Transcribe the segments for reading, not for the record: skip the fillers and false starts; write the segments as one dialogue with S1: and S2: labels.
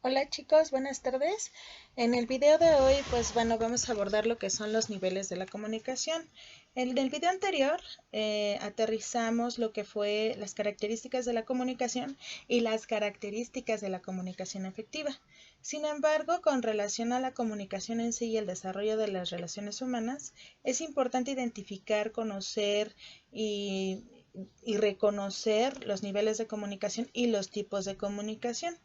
S1: Hola chicos, buenas tardes. En el video de hoy, vamos a abordar lo que son los niveles de la comunicación. En el video anterior aterrizamos lo que fue las características de la comunicación y las características de la comunicación efectiva. Sin embargo, con relación a la comunicación en sí y el desarrollo de las relaciones humanas, es importante identificar, conocer y reconocer los niveles de comunicación y los tipos de comunicación.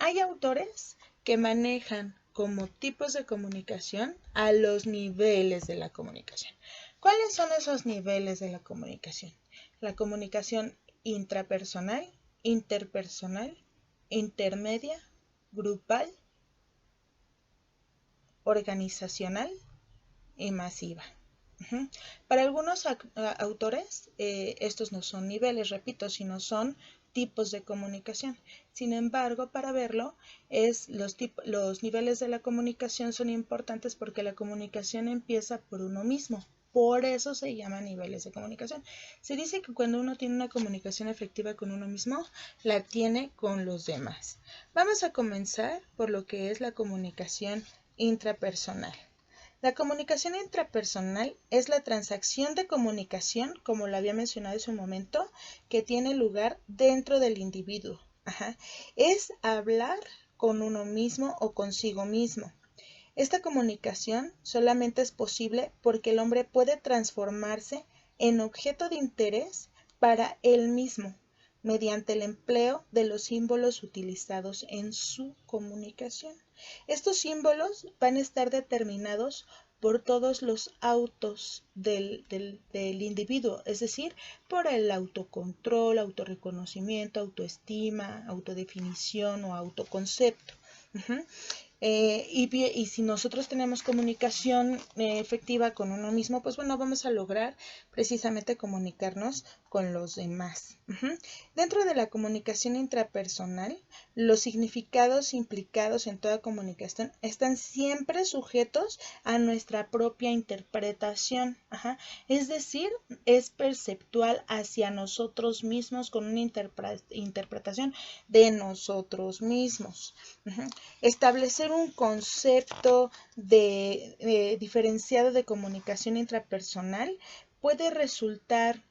S1: Hay autores que manejan como tipos de comunicación a los niveles de la comunicación. ¿Cuáles son esos niveles de la comunicación? La comunicación intrapersonal, interpersonal, intermedia, grupal, organizacional y masiva. Para algunos autores, estos no son niveles, repito, sino son tipos de comunicación. Sin embargo, para verlo, los niveles de la comunicación son importantes porque la comunicación empieza por uno mismo. Por eso se llama niveles de comunicación. Se dice que cuando uno tiene una comunicación efectiva con uno mismo, la tiene con los demás. Vamos a comenzar por lo que es la comunicación intrapersonal. La comunicación intrapersonal es la transacción de comunicación, como lo había mencionado hace un momento, que tiene lugar dentro del individuo. Es hablar con uno mismo o consigo mismo. Esta comunicación solamente es posible porque el hombre puede transformarse en objeto de interés para él mismo, mediante el empleo de los símbolos utilizados en su comunicación. Estos símbolos van a estar determinados por todos los autos del individuo, es decir, por el autocontrol, autorreconocimiento, autoestima, autodefinición o autoconcepto. Y si nosotros tenemos comunicación efectiva con uno mismo, pues bueno, vamos a lograr precisamente comunicarnos con los demás. Dentro de la comunicación intrapersonal, los significados implicados en toda comunicación están siempre sujetos a nuestra propia interpretación. Es decir, es perceptual hacia nosotros mismos con una interpretación de nosotros mismos. Establecer un concepto diferenciado de comunicación intrapersonal puede resultar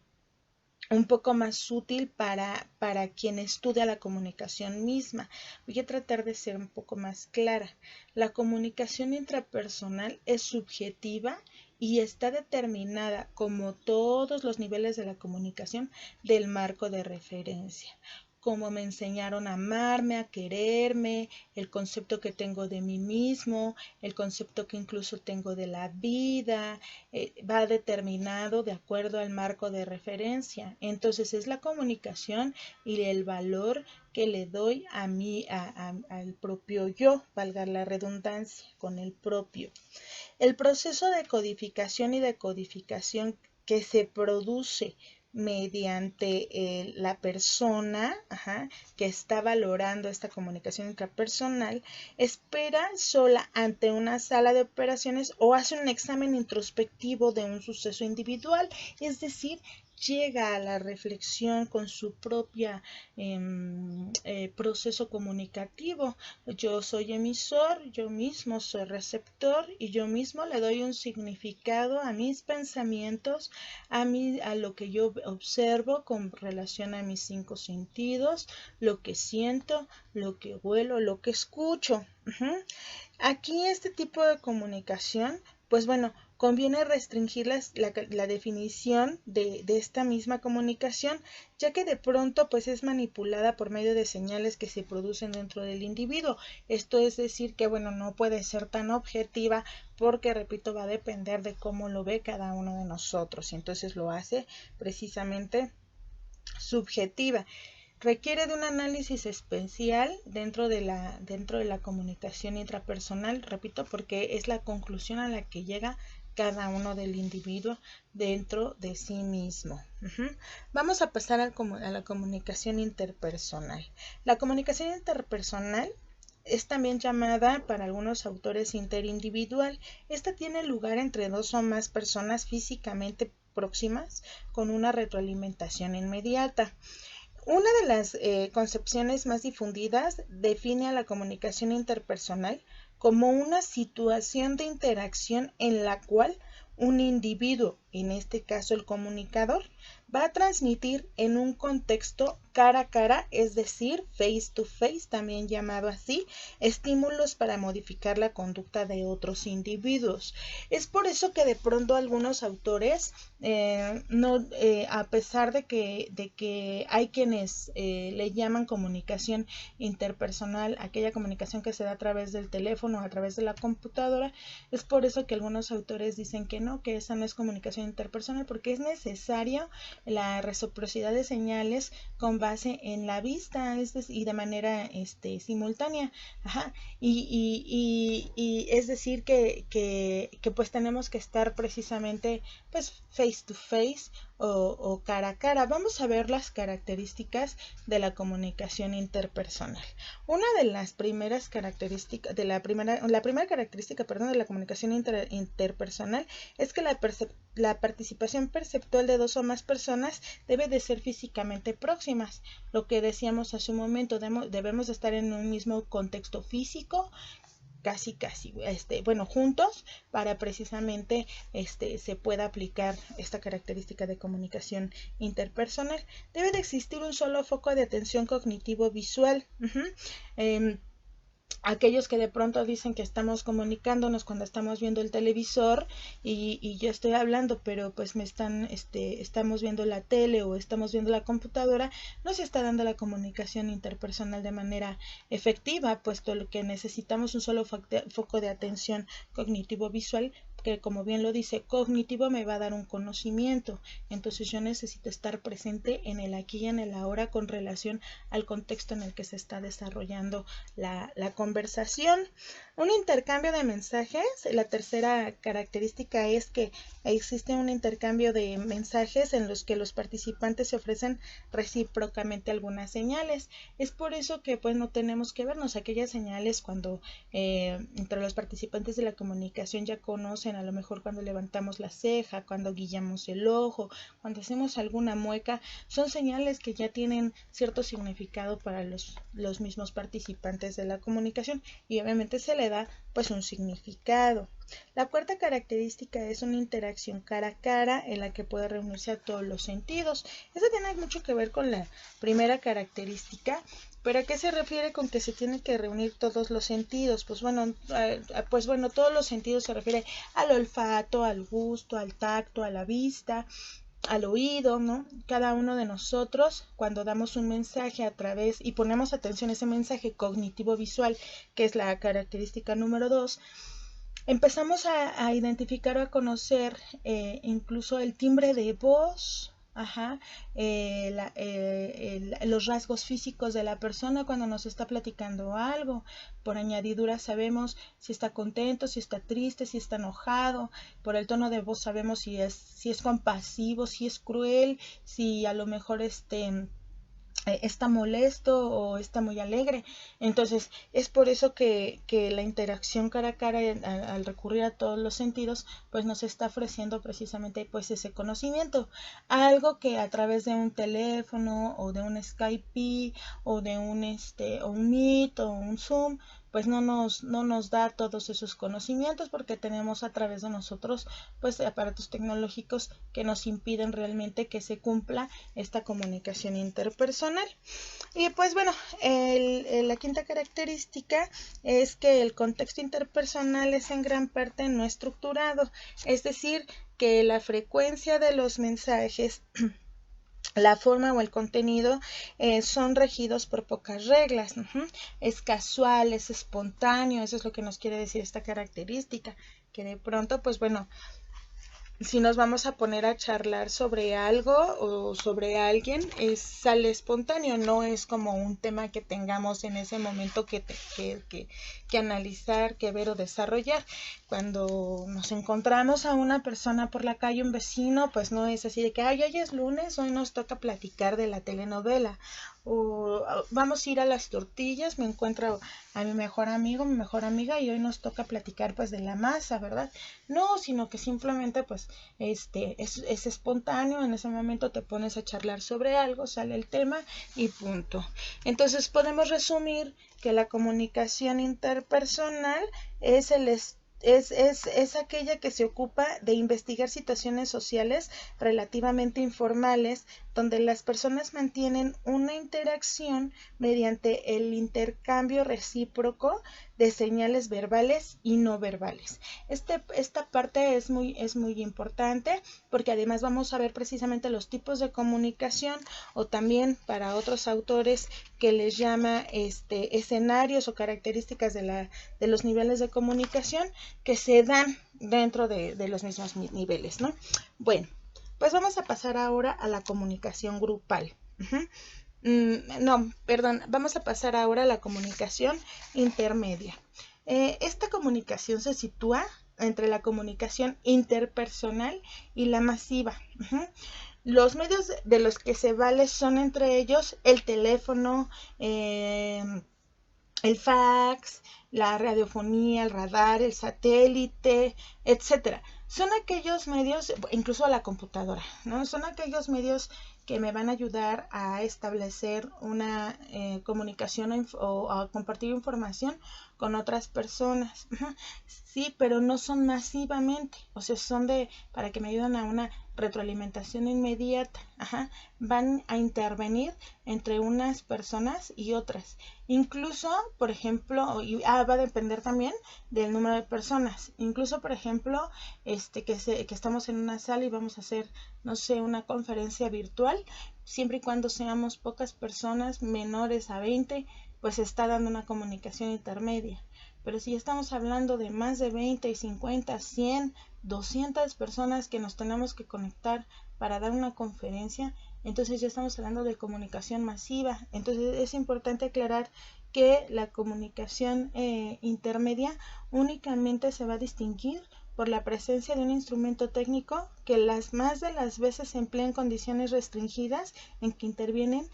S1: un poco más útil para quien estudia la comunicación misma. Voy a tratar de ser un poco más clara. La comunicación intrapersonal es subjetiva y está determinada, como todos los niveles de la comunicación, del marco de referencia. Cómo me enseñaron a amarme, a quererme, el concepto que tengo de mí mismo, el concepto que incluso tengo de la vida, va determinado de acuerdo al marco de referencia. Entonces es la comunicación y el valor que le doy a mí, al propio yo, valga la redundancia, con el propio. El proceso de codificación y decodificación que se produce mediante la persona que está valorando esta comunicación intrapersonal, espera sola ante una sala de operaciones o hace un examen introspectivo de un suceso individual, es decir, llega a la reflexión con su propia proceso comunicativo. Yo soy emisor, yo mismo soy receptor y yo mismo le doy un significado a mis pensamientos, a lo que yo observo con relación a mis 5 sentidos, lo que siento, lo que huelo, lo que escucho. Aquí este tipo de comunicación, pues bueno, conviene restringir la definición de esta misma comunicación, ya que de pronto pues es manipulada por medio de señales que se producen dentro del individuo. Esto es decir que bueno, no puede ser tan objetiva porque, repito, va a depender de cómo lo ve cada uno de nosotros y entonces lo hace precisamente subjetiva. Requiere de un análisis especial dentro de la comunicación intrapersonal, repito, porque es la conclusión a la que llega cada uno del individuo dentro de sí mismo. Vamos a pasar a la comunicación interpersonal. La comunicación interpersonal es también llamada para algunos autores interindividual. Esta tiene lugar entre dos o más personas físicamente próximas con una retroalimentación inmediata. Una de las concepciones más difundidas define a la comunicación interpersonal como una situación de interacción en la cual un individuo, en este caso el comunicador, va a transmitir en un contexto cara a cara, es decir, face to face, también llamado así, estímulos para modificar la conducta de otros individuos. Es por eso que de pronto algunos autores, a pesar de que hay quienes le llaman comunicación interpersonal, aquella comunicación que se da a través del teléfono o a través de la computadora, es por eso que algunos autores dicen que no, que esa no es comunicación interpersonal, porque es necesario la reciprocidad de señales con base en la vista, y de manera simultánea. Ajá. Y es decir que pues tenemos que estar precisamente pues face to face o cara a cara. Vamos a ver las características de la comunicación interpersonal. Una de las primeras características, la primera característica, perdón, de la comunicación interpersonal es que la participación perceptual de dos o más personas debe de ser físicamente próximas. Lo que decíamos hace un momento, debemos estar en un mismo contexto físico, casi, juntos, para precisamente se pueda aplicar esta característica de comunicación interpersonal. Debe de existir un solo foco de atención cognitivo visual. Aquellos que de pronto dicen que estamos comunicándonos cuando estamos viendo el televisor y yo estoy hablando, pero pues estamos viendo la tele o estamos viendo la computadora, no se está dando la comunicación interpersonal de manera efectiva, puesto que necesitamos un solo foco de atención cognitivo-visual, que como bien lo dice, cognitivo me va a dar un conocimiento, entonces yo necesito estar presente en el aquí y en el ahora con relación al contexto en el que se está desarrollando la conversación. Un intercambio de mensajes, la tercera característica es que existe un intercambio de mensajes en los que los participantes se ofrecen recíprocamente algunas señales. Es por eso que pues no tenemos que vernos aquellas señales cuando entre los participantes de la comunicación ya conocen, a lo mejor cuando levantamos la ceja, cuando guiñamos el ojo, cuando hacemos alguna mueca, son señales que ya tienen cierto significado para los mismos participantes de la comunicación y obviamente se le da pues un significado. La cuarta característica es una interacción cara a cara en la que puede reunirse a todos los sentidos. Eso tiene mucho que ver con la primera característica. ¿Pero a qué se refiere con que se tienen que reunir todos los sentidos? Pues bueno, todos los sentidos se refiere al olfato, al gusto, al tacto, a la vista, al oído, ¿no? Cada uno de nosotros, cuando damos un mensaje a través y ponemos atención a ese mensaje cognitivo-visual, que es la característica número 2, empezamos a identificar o a conocer incluso el timbre de voz, los rasgos físicos de la persona cuando nos está platicando algo. Por añadidura sabemos si está contento, si está triste, si está enojado. Por el tono de voz sabemos si es compasivo, si es cruel, si a lo mejor está molesto o está muy alegre. Entonces es por eso que la interacción cara a cara al recurrir a todos los sentidos pues nos está ofreciendo precisamente pues ese conocimiento, algo que a través de un teléfono o de un Skype o de un Meet o un Zoom pues no nos da todos esos conocimientos, porque tenemos a través de nosotros pues aparatos tecnológicos que nos impiden realmente que se cumpla esta comunicación interpersonal. Y pues bueno, la quinta característica es que el contexto interpersonal es en gran parte no estructurado, es decir, que la frecuencia de los mensajes la forma o el contenido son regidos por pocas reglas. Es casual, es espontáneo, eso es lo que nos quiere decir esta característica, que de pronto pues bueno, si nos vamos a poner a charlar sobre algo o sobre alguien, sale espontáneo, no es como un tema que tengamos en ese momento que analizar, que ver o desarrollar. Cuando nos encontramos a una persona por la calle, un vecino, pues no es así de que, hoy es lunes, hoy nos toca platicar de la telenovela, o vamos a ir a las tortillas, me encuentro a mi mejor amigo, mi mejor amiga y hoy nos toca platicar pues de la masa, ¿verdad? No, sino que simplemente pues es espontáneo, en ese momento te pones a charlar sobre algo, sale el tema y punto. Entonces podemos resumir que la comunicación interpersonal es es aquella que se ocupa de investigar situaciones sociales relativamente informales donde las personas mantienen una interacción mediante el intercambio recíproco de señales verbales y no verbales. Esta parte es muy importante porque además vamos a ver precisamente los tipos de comunicación o también para otros autores que les llama escenarios o características de los niveles de comunicación que se dan dentro de los mismos niveles, ¿no? Bueno, pues vamos a pasar ahora a la comunicación grupal. No, perdón, vamos a pasar ahora a la comunicación intermedia. Esta comunicación se sitúa entre la comunicación interpersonal y la masiva. Los medios de los que se vale son entre ellos el teléfono, el fax, la radiofonía, el radar, el satélite, etcétera. Son aquellos medios, incluso la computadora, ¿no? Son aquellos medios que me van a ayudar a establecer una comunicación o a compartir información con otras personas. Sí, pero no son masivamente, o sea, son para que me ayuden a una retroalimentación inmediata. Van a intervenir entre unas personas y otras. Incluso, por ejemplo, va a depender también del número de personas. Incluso, por ejemplo, que estamos en una sala y vamos a hacer, no sé, una conferencia virtual, siempre y cuando seamos pocas personas, menores a 20, pues se está dando una comunicación intermedia. Pero si estamos hablando de más de 20, 50, 100, 200 personas que nos tenemos que conectar para dar una conferencia, entonces ya estamos hablando de comunicación masiva. Entonces es importante aclarar que la comunicación intermedia únicamente se va a distinguir por la presencia de un instrumento técnico que más de las veces se emplea en condiciones restringidas en que intervienen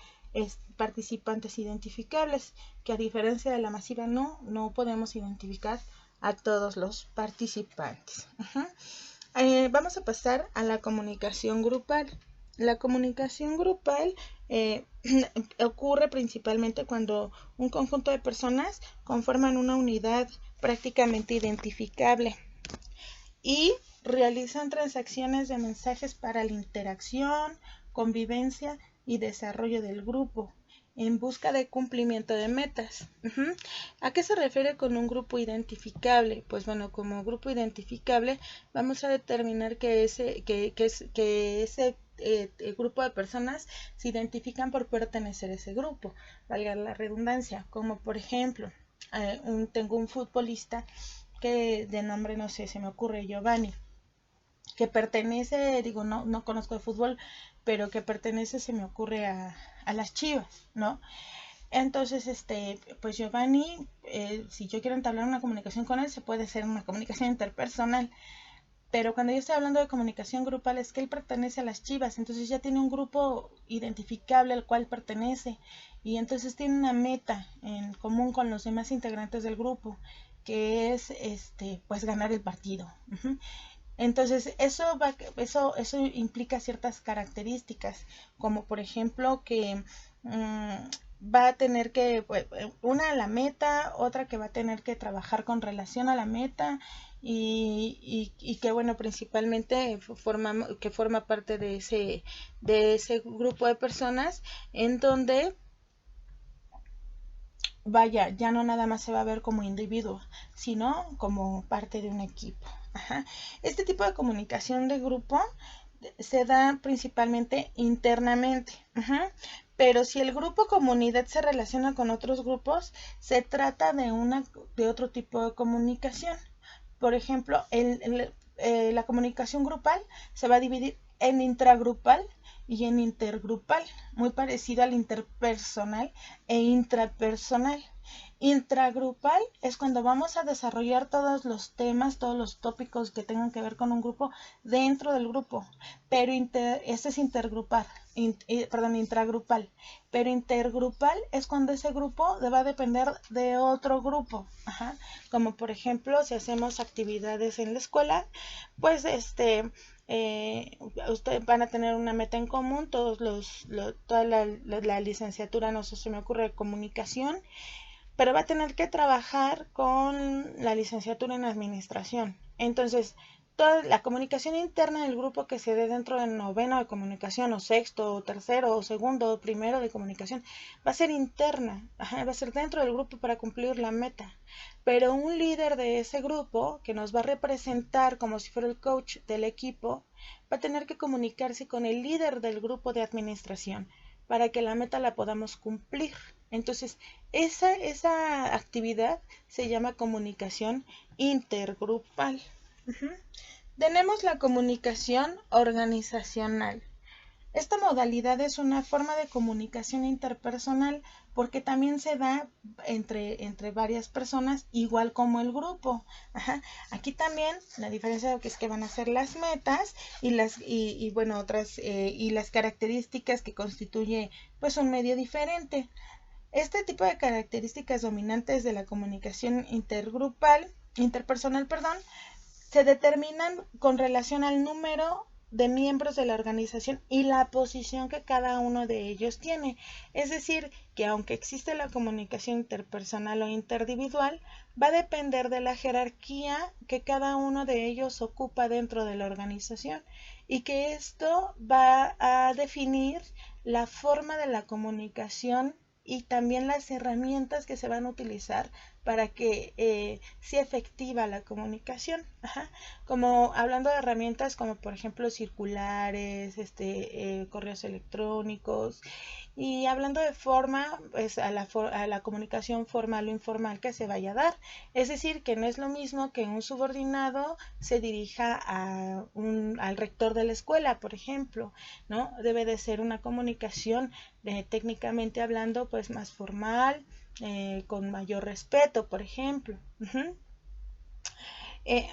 S1: participantes identificables, que a diferencia de la masiva no podemos identificar a todos los participantes. Vamos a pasar a la comunicación grupal. La comunicación grupal ocurre principalmente cuando un conjunto de personas conforman una unidad prácticamente identificable y realizan transacciones de mensajes para la interacción, convivencia y desarrollo del grupo en busca de cumplimiento de metas. ¿A qué se refiere con un grupo identificable? Pues bueno, como grupo identificable vamos a determinar que ese grupo de personas se identifican por pertenecer a ese grupo, valga la redundancia, como por ejemplo, tengo un futbolista que de nombre, no sé, se me ocurre Giovanni, que pertenece, digo, no conozco de fútbol, pero que pertenece, se me ocurre a las Chivas, ¿no? Entonces, pues Giovanni, si yo quiero entablar una comunicación con él, se puede hacer una comunicación interpersonal. Pero cuando yo estoy hablando de comunicación grupal es que él pertenece a las Chivas, entonces ya tiene un grupo identificable al cual pertenece y entonces tiene una meta en común con los demás integrantes del grupo, que es pues ganar el partido. Entonces eso implica ciertas características, como por ejemplo que va a tener que, una a la meta, otra que va a tener que trabajar con relación a la meta y que bueno, principalmente forma parte de ese grupo de personas en donde vaya, ya no nada más se va a ver como individuo, sino como parte de un equipo. Este tipo de comunicación de grupo se da principalmente internamente. Pero si el grupo comunidad se relaciona con otros grupos, se trata de otro tipo de comunicación. Por ejemplo, la comunicación grupal se va a dividir en intragrupal y en intergrupal, muy parecido al interpersonal e intrapersonal. Intragrupal es cuando vamos a desarrollar todos los temas, todos los tópicos que tengan que ver con un grupo dentro del grupo, pero este es intergrupal, intragrupal, pero intergrupal es cuando ese grupo va a depender de otro grupo, ajá. Como por ejemplo si hacemos actividades en la escuela, pues ustedes van a tener una meta en común, toda la licenciatura, no sé, se me ocurre, comunicación, pero va a tener que trabajar con la licenciatura en administración. Entonces, toda la comunicación interna del grupo que se dé dentro del noveno de comunicación, o sexto, o tercero, o segundo, o primero de comunicación, va a ser interna, va a ser dentro del grupo para cumplir la meta. Pero un líder de ese grupo, que nos va a representar como si fuera el coach del equipo, va a tener que comunicarse con el líder del grupo de administración para que la meta la podamos cumplir. Entonces, esa actividad se llama comunicación intergrupal. Tenemos la comunicación organizacional. Esta modalidad es una forma de comunicación interpersonal porque también se da entre varias personas, igual como el grupo. Aquí también la diferencia es que van a ser las metas y las características que constituye pues un medio diferente. Este tipo de características dominantes de la comunicación interpersonal, se determinan con relación al número de miembros de la organización y la posición que cada uno de ellos tiene. Es decir, que aunque existe la comunicación interpersonal o interindividual, va a depender de la jerarquía que cada uno de ellos ocupa dentro de la organización y que esto va a definir la forma de la comunicación y también las herramientas que se van a utilizar para que sea efectiva la comunicación. Como hablando de herramientas como por ejemplo circulares, correos electrónicos, y hablando de forma, pues a la comunicación formal o informal que se vaya a dar. Es decir, que no es lo mismo que un subordinado se dirija al rector de la escuela, por ejemplo, ¿no? Debe de ser una comunicación técnicamente hablando, pues más formal, con mayor respeto, por ejemplo.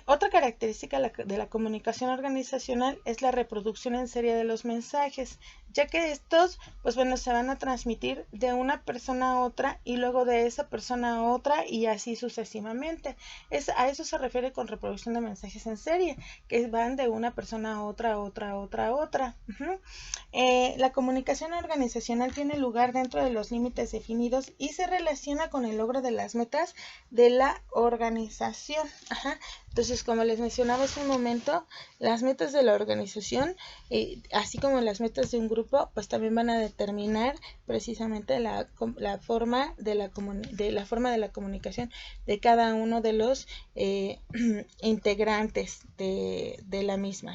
S1: Otra característica de la comunicación organizacional es la reproducción en serie de los mensajes, ya que estos, pues bueno, se van a transmitir de una persona a otra y luego de esa persona a otra y así sucesivamente. A eso se refiere con reproducción de mensajes en serie, que van de una persona a otra, a otra, a otra, a otra. La comunicación organizacional tiene lugar dentro de los límites definidos y se relaciona con el logro de las metas de la organización. Entonces, como les mencionaba hace un momento, las metas de la organización, así como las metas de un grupo, pues también van a determinar precisamente la forma de la comunicación de cada uno de los integrantes de la misma.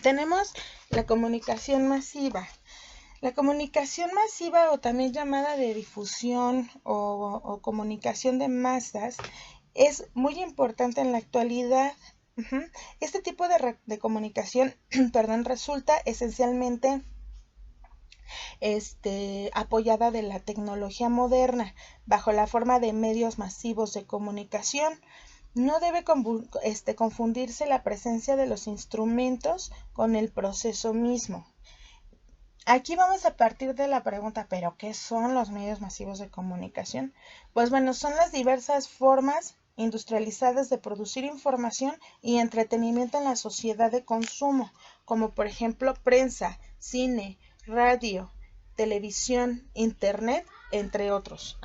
S1: Tenemos la comunicación masiva. La comunicación masiva, o también llamada de difusión o comunicación de masas, es muy importante en la actualidad. Este tipo de comunicación resulta esencialmente apoyada de la tecnología moderna bajo la forma de medios masivos de comunicación. No debe confundirse la presencia de los instrumentos con el proceso mismo. Aquí vamos a partir de la pregunta, ¿pero qué son los medios masivos de comunicación? Pues bueno, son las diversas formas industrializadas de producir información y entretenimiento en la sociedad de consumo, como por ejemplo prensa, cine, radio, televisión, internet, entre otros.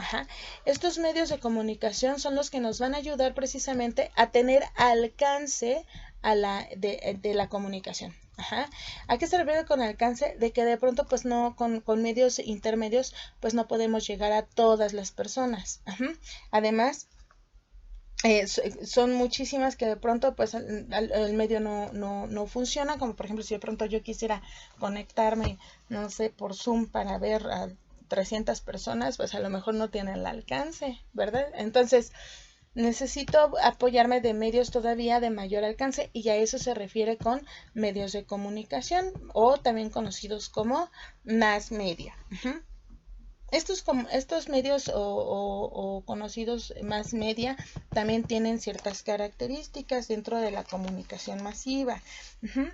S1: Estos medios de comunicación son los que nos van a ayudar precisamente a tener alcance de la comunicación. ¿A qué se refiere con alcance? De que de pronto pues no, con medios intermedios pues no podemos llegar a todas las personas. Además, son muchísimas que de pronto pues el medio no funciona, como por ejemplo si de pronto yo quisiera conectarme, no sé, por Zoom para ver a 300 personas, pues a lo mejor no tiene el alcance, ¿verdad? Entonces necesito apoyarme de medios todavía de mayor alcance y a eso se refiere con medios de comunicación o también conocidos como mass media. Estos medios o conocidos más media también tienen ciertas características dentro de la comunicación masiva. Ujú.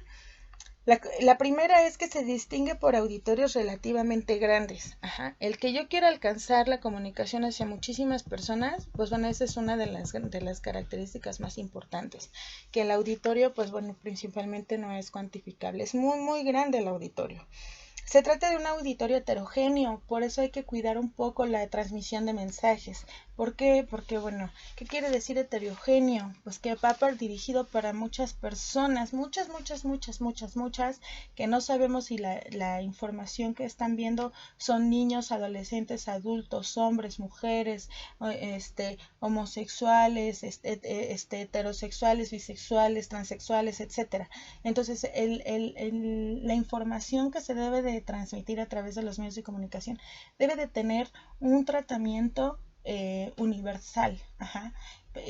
S1: La primera es que se distingue por auditorios relativamente grandes. Ajá. El que yo quiera alcanzar la comunicación hacia muchísimas personas, pues bueno, esa es una de las características más importantes. Que el auditorio, pues bueno, principalmente no es cuantificable. Es muy, muy grande el auditorio. Se trata de un auditorio heterogéneo, por eso hay que cuidar un poco la transmisión de mensajes. ¿Por qué? Porque, bueno, ¿qué quiere decir heterogéneo? Pues que va dirigido para muchas personas, muchas, que no sabemos si la información que están viendo son niños, adolescentes, adultos, hombres, mujeres, homosexuales, heterosexuales, bisexuales, transexuales, etcétera. Entonces, la información que se debe de transmitir a través de los medios de comunicación debe de tener un tratamiento universal. Ajá.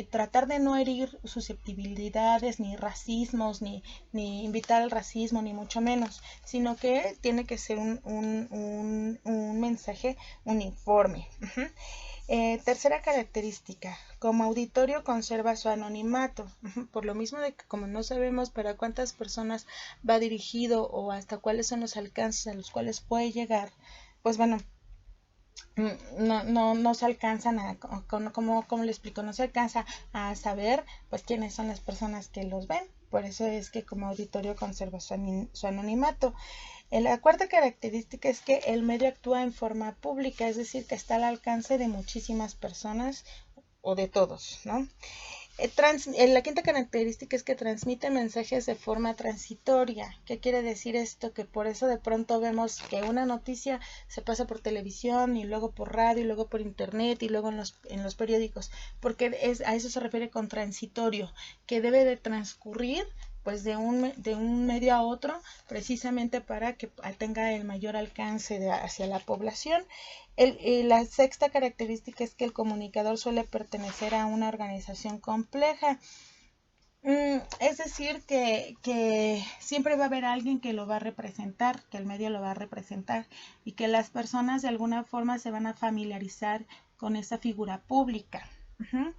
S1: Tratar de no herir susceptibilidades, ni racismos, ni invitar al racismo, ni mucho menos, sino que tiene que ser un mensaje uniforme. Uh-huh. Tercera característica, como auditorio conserva su anonimato, por lo mismo de que como no sabemos para cuántas personas va dirigido o hasta cuáles son los alcances a los cuales puede llegar, pues bueno, no se alcanzan a, como le explico, no se alcanza a saber pues quiénes son las personas que los ven. Por eso es que como auditorio conserva su anonimato. La cuarta característica es que el medio actúa en forma pública, es decir, que está al alcance de muchísimas personas o de todos, ¿no? La quinta característica es que transmite mensajes de forma transitoria. ¿Qué quiere decir esto? Que por eso de pronto vemos que una noticia se pasa por televisión y luego por radio y luego por internet y luego en los periódicos, porque a eso se refiere con transitorio, que debe de transcurrir pues de un medio a otro, precisamente para que tenga el mayor alcance hacia la población. La sexta característica es que el comunicador suele pertenecer a una organización compleja. Es decir, que siempre va a haber alguien que lo va a representar, que el medio lo va a representar y que las personas de alguna forma se van a familiarizar con esa figura pública. Uh-huh.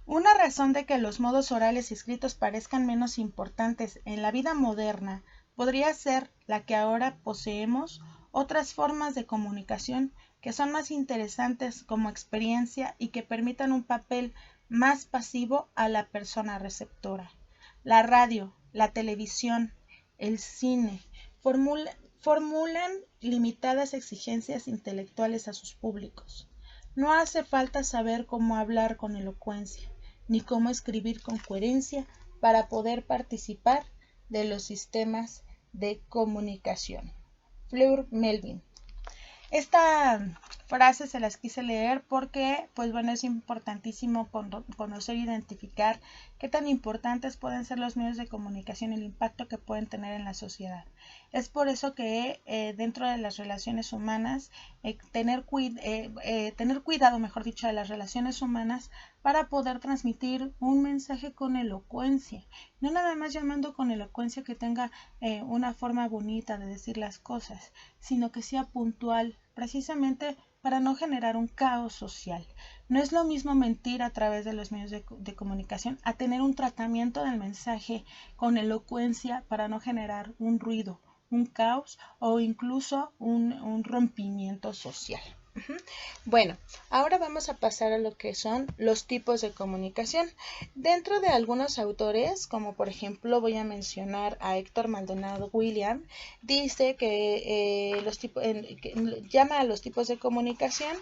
S1: Una razón de que los modos orales y escritos parezcan menos importantes en la vida moderna podría ser la que ahora poseemos otras formas de comunicación que son más interesantes como experiencia y que permitan un papel más pasivo a la persona receptora. La radio, la televisión, el cine formulan limitadas exigencias intelectuales a sus públicos. No hace falta saber cómo hablar con elocuencia, ni cómo escribir con coherencia para poder participar de los sistemas de comunicación. Fleur Melvin. Esta frase se las quise leer porque, pues bueno, es importantísimo conocer e identificar qué tan importantes pueden ser los medios de comunicación y el impacto que pueden tener en la sociedad. Es por eso que dentro de las relaciones humanas, tener cuidado, mejor dicho, de las relaciones humanas para poder transmitir un mensaje con elocuencia. No nada más llamando con elocuencia que tenga una forma bonita de decir las cosas, sino que sea puntual, precisamente para no generar un caos social. No es lo mismo mentir a través de los medios de comunicación a tener un tratamiento del mensaje con elocuencia para no generar un ruido, un caos o incluso un rompimiento social. Bueno, ahora vamos a pasar a lo que son los tipos de comunicación. Dentro de algunos autores, como por ejemplo voy a mencionar a Héctor Maldonado William, dice que, llama a los tipos de comunicación,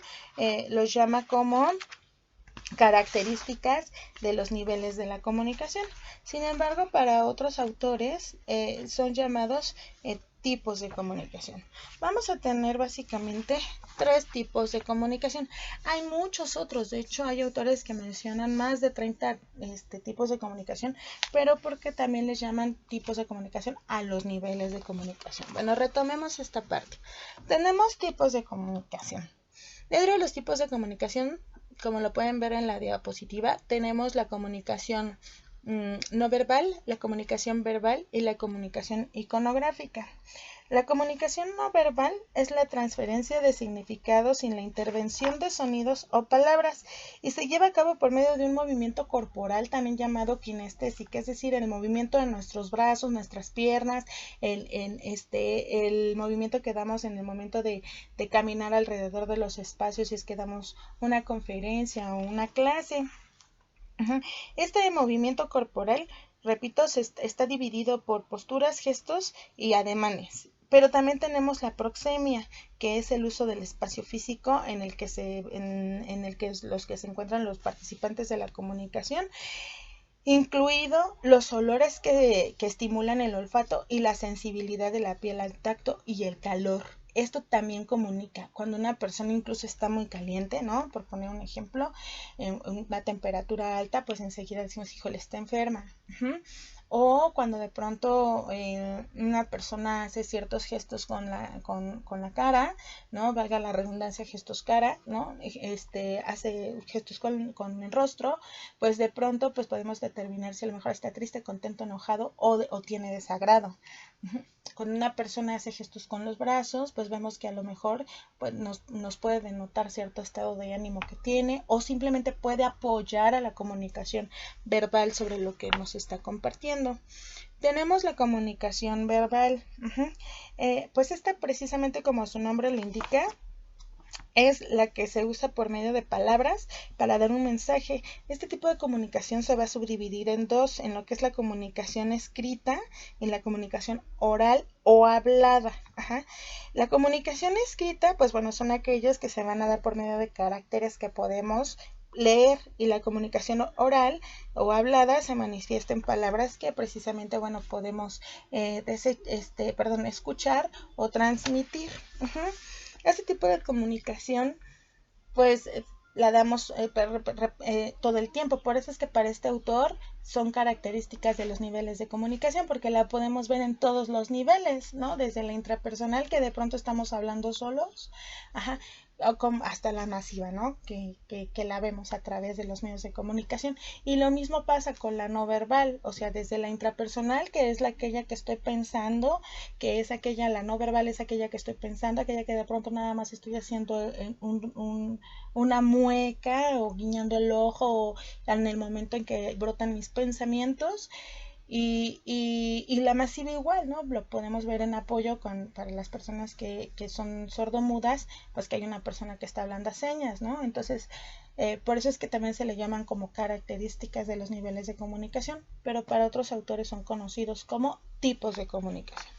S1: los llama como características de los niveles de la comunicación. Sin embargo, para otros autores son llamados tipos de comunicación. Vamos a tener básicamente 3 tipos de comunicación. Hay muchos otros, de hecho hay autores que mencionan más de 30 tipos de comunicación, pero porque también les llaman tipos de comunicación a los niveles de comunicación. Bueno, retomemos esta parte. Tenemos tipos de comunicación. Dentro de los tipos de comunicación, como lo pueden ver en la diapositiva, tenemos la comunicación no verbal, la comunicación verbal y la comunicación iconográfica. La comunicación no verbal es la transferencia de significados sin la intervención de sonidos o palabras y se lleva a cabo por medio de un movimiento corporal también llamado kinestésica, es decir, el movimiento de nuestros brazos, nuestras piernas, el movimiento que damos en el momento de caminar alrededor de los espacios si es que damos una conferencia o una clase. Este movimiento corporal, repito, está dividido por posturas, gestos y ademanes. Pero también tenemos la proxemia, que es el uso del espacio físico en el que los que se encuentran los participantes de la comunicación, incluido los olores que estimulan el olfato y la sensibilidad de la piel al tacto y el calor. Esto también comunica. Cuando una persona incluso está muy caliente, ¿no? Por poner un ejemplo, una temperatura alta, pues enseguida decimos, híjole, está enferma. O cuando de pronto una persona hace ciertos gestos con la cara, ¿no? Valga la redundancia, gestos cara, ¿no? Hace gestos con el rostro, pues de pronto pues podemos determinar si a lo mejor está triste, contento, enojado o tiene desagrado. Cuando una persona hace gestos con los brazos, pues vemos que a lo mejor pues, nos puede denotar cierto estado de ánimo que tiene o simplemente puede apoyar a la comunicación verbal sobre lo que nos está compartiendo. Tenemos la comunicación verbal. Pues esta precisamente como su nombre lo indica, es la que se usa por medio de palabras para dar un mensaje. Este tipo de comunicación se va a subdividir en dos, en lo que es la comunicación escrita y la comunicación oral o hablada. La comunicación escrita, pues bueno, son aquellas que se van a dar por medio de caracteres que podemos leer, y la comunicación oral o hablada se manifiesta en palabras que precisamente, bueno, podemos escuchar o transmitir. Este tipo de comunicación pues la damos todo el tiempo. Por eso es que para este autor son características de los niveles de comunicación, porque la podemos ver en todos los niveles, ¿no? Desde la intrapersonal, que de pronto estamos hablando solos, hasta la masiva, ¿no? Que la vemos a través de los medios de comunicación. Y lo mismo pasa con la no verbal, o sea, desde la intrapersonal, que es aquella que estoy pensando, que es aquella, la no verbal es aquella que estoy pensando, aquella que de pronto nada más estoy haciendo una mueca o guiñando el ojo o en el momento en que brotan mis pensamientos. Y la masiva igual, ¿no? Lo podemos ver en apoyo para las personas que son sordomudas, pues que hay una persona que está hablando a señas, ¿no? Entonces, por eso es que también se le llaman como características de los niveles de comunicación, pero para otros autores son conocidos como tipos de comunicación.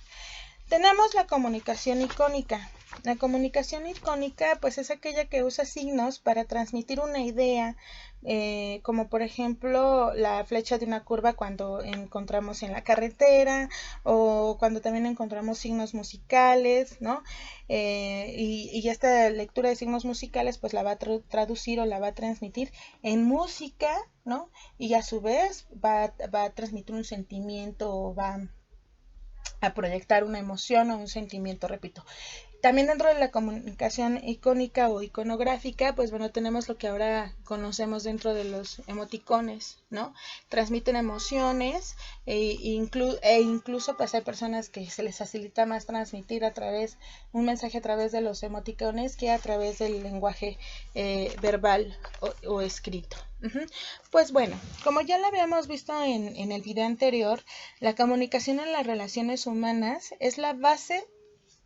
S1: Tenemos la comunicación icónica. La comunicación icónica pues es aquella que usa signos para transmitir una idea, como por ejemplo la flecha de una curva cuando encontramos en la carretera, o cuando también encontramos signos musicales, ¿no? Y esta lectura de signos musicales pues la va a traducir o la va a transmitir en música, ¿no? Y a su vez va a transmitir un sentimiento o va a proyectar una emoción o un sentimiento, repito. También dentro de la comunicación icónica o iconográfica, pues bueno, tenemos lo que ahora conocemos dentro de los emoticones, ¿no? Transmiten emociones incluso pues hay personas que se les facilita más transmitir un mensaje a través de los emoticones que a través del lenguaje verbal o escrito. Pues bueno, como ya lo habíamos visto en el video anterior, la comunicación en las relaciones humanas es la base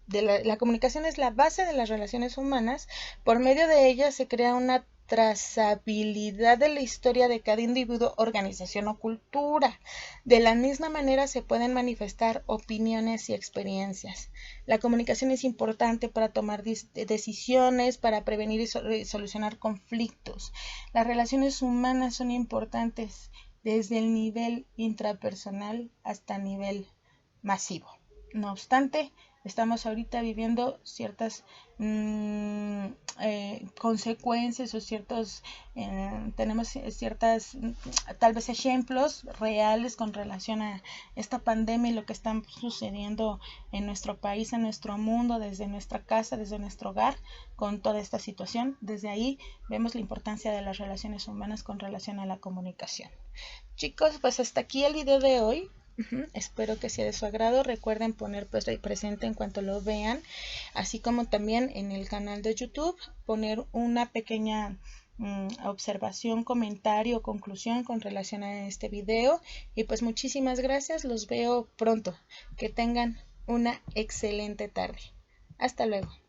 S1: la comunicación es la base de las relaciones humanas. Por medio de ella se crea una trazabilidad de la historia de cada individuo, organización o cultura. De la misma manera se pueden manifestar opiniones y experiencias. La comunicación es importante para tomar decisiones, para prevenir y solucionar conflictos. Las relaciones humanas son importantes desde el nivel intrapersonal hasta el nivel masivo. No obstante, estamos ahorita viviendo ciertas consecuencias o tenemos ciertas tal vez ejemplos reales con relación a esta pandemia y lo que está sucediendo en nuestro país, en nuestro mundo, desde nuestra casa, desde nuestro hogar, con toda esta situación. Desde ahí vemos la importancia de las relaciones humanas con relación a la comunicación. Chicos, pues hasta aquí el video de hoy. Espero que sea de su agrado. Recuerden poner pues presente en cuanto lo vean, así como también en el canal de YouTube poner una pequeña observación, comentario o conclusión con relación a este video. Y pues muchísimas gracias, los veo pronto. Que tengan una excelente tarde. Hasta luego.